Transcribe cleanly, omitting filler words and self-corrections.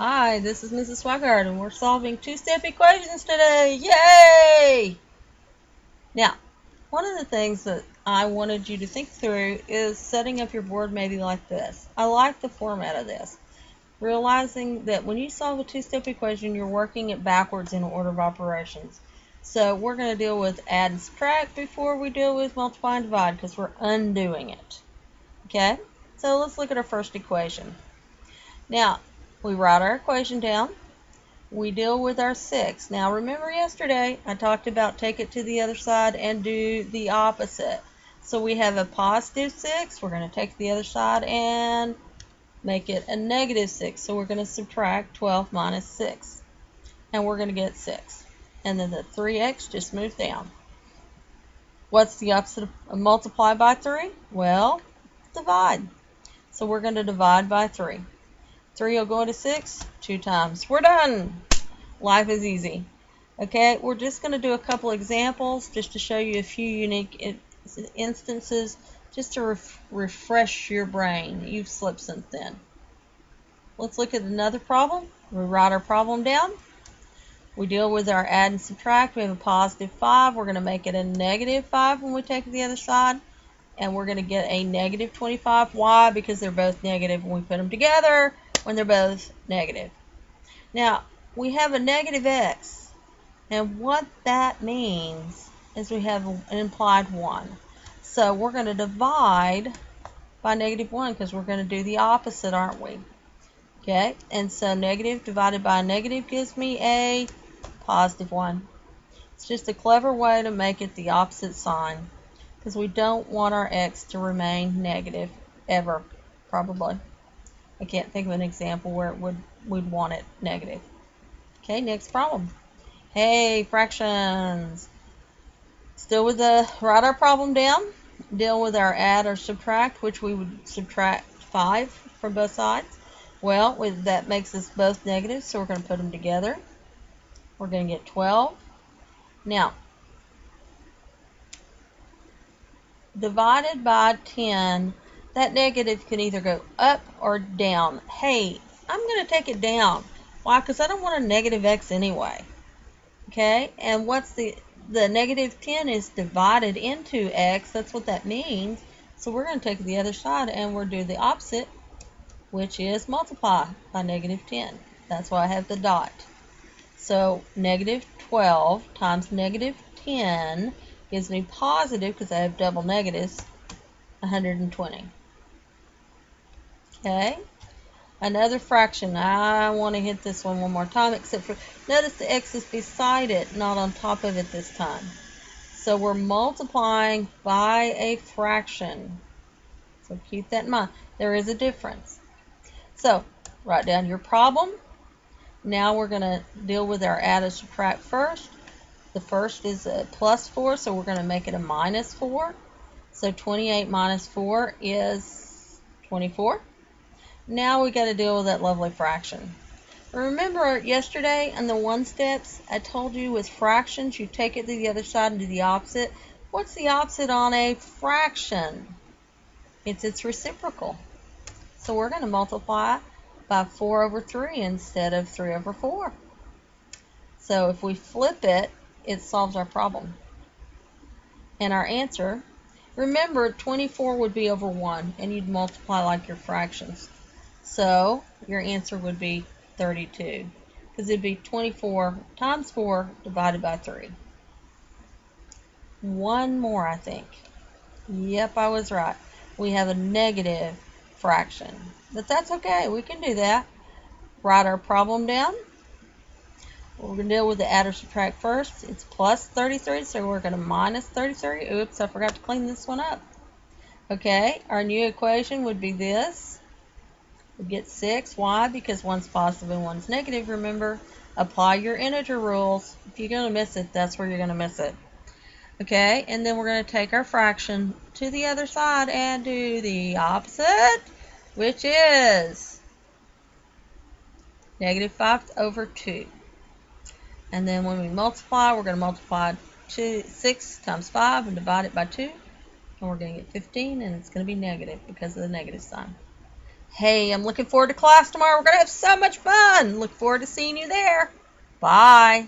Hi, this is Mrs. Swigart, and we're solving two-step equations today. Yay! Now, one of the things that I wanted you to think through is setting up your board maybe like this. I like the format of this. Realizing that when you solve a two-step equation, you're working it backwards in order of operations. So we're going to deal with add and subtract before we deal with multiply and divide because we're undoing it. Okay? So let's look at our first equation. Now, we write our equation down. We deal with our 6. Now remember yesterday I talked about take it to the other side and do the opposite. So we have a positive 6. We're going to take the other side and make it a negative 6. So we're going to subtract 12 minus 6. And we're going to get 6. And then the 3x just moves down. What's the opposite of multiply by 3? Well, divide. So we're going to divide by 3. 3 will go into 6 2 times. We're done. Life is easy. Okay, we're just going to do a couple examples just to show you a few unique instances just to refresh your brain. You've slept since then. Let's look at another problem. We write our problem down. We deal with our add and subtract. We have a positive 5. We're going to make it a negative 5 when we take the other side. And we're going to get a negative 25. Why? Because they're both negative when we put them together when they're both negative. Now, we have a negative x. And what that means is we have an implied 1. So we're going to divide by negative 1 because we're going to do the opposite, aren't we? Okay, and so negative divided by negative gives me a positive 1. It's just a clever way to make it the opposite sign because we don't want our x to remain negative ever, probably. I can't think of an example where we'd want it negative. Okay, next problem. Hey, fractions. Still with write our problem down. Deal with our add or subtract, which we would subtract 5 from both sides. Well, that makes us both negative, so we're going to put them together. We're going to get 12. Now, divided by 10, that negative can either go up or down. Hey, I'm going to take it down. Why? Because I don't want a negative x anyway. Okay, and what's the negative 10 is divided into x. That's what that means. So we're going to take the other side and we'll do the opposite, which is multiply by negative 10. That's why I have the dot. So negative 12 times negative 10 gives me positive, because I have double negatives, 120. Okay. Another fraction. I want to hit this one more time, except for notice the x is beside it, not on top of it this time. So we're multiplying by a fraction. So keep that in mind. There is a difference. So write down your problem. Now we're going to deal with our add and subtract first. The first is a plus 4, so we're going to make it a minus 4. So 28 minus 4 is 24. Now we got to deal with that lovely fraction. Remember yesterday in the 1 steps, I told you with fractions, you take it to the other side and do the opposite. What's the opposite on a fraction? It's its reciprocal. So we're going to multiply by 4 over 3 instead of 3 over 4. So if we flip it, it solves our problem. And our answer, remember 24 would be over 1, and you'd multiply like your fractions. So your answer would be 32, because it'd be 24 times 4 divided by 3. One more, I think. Yep, I was right. We have a negative fraction, but that's okay. We can do that. Write our problem down. We're going to deal with the add or subtract first. It's plus 33, so we're going to minus 33. Oops, I forgot to clean this one up. Okay, our new equation would be this. We get 6. Why? Because one's positive and one's negative. Remember, apply your integer rules. If you're going to miss it, that's where you're going to miss it. Okay, and then we're going to take our fraction to the other side and do the opposite, which is negative 5 over 2. And then when we multiply, we're going to multiply 6 times 5 and divide it by 2. And we're going to get 15, and it's going to be negative because of the negative sign. Hey, I'm looking forward to class tomorrow. We're going to have so much fun. Look forward to seeing you there. Bye.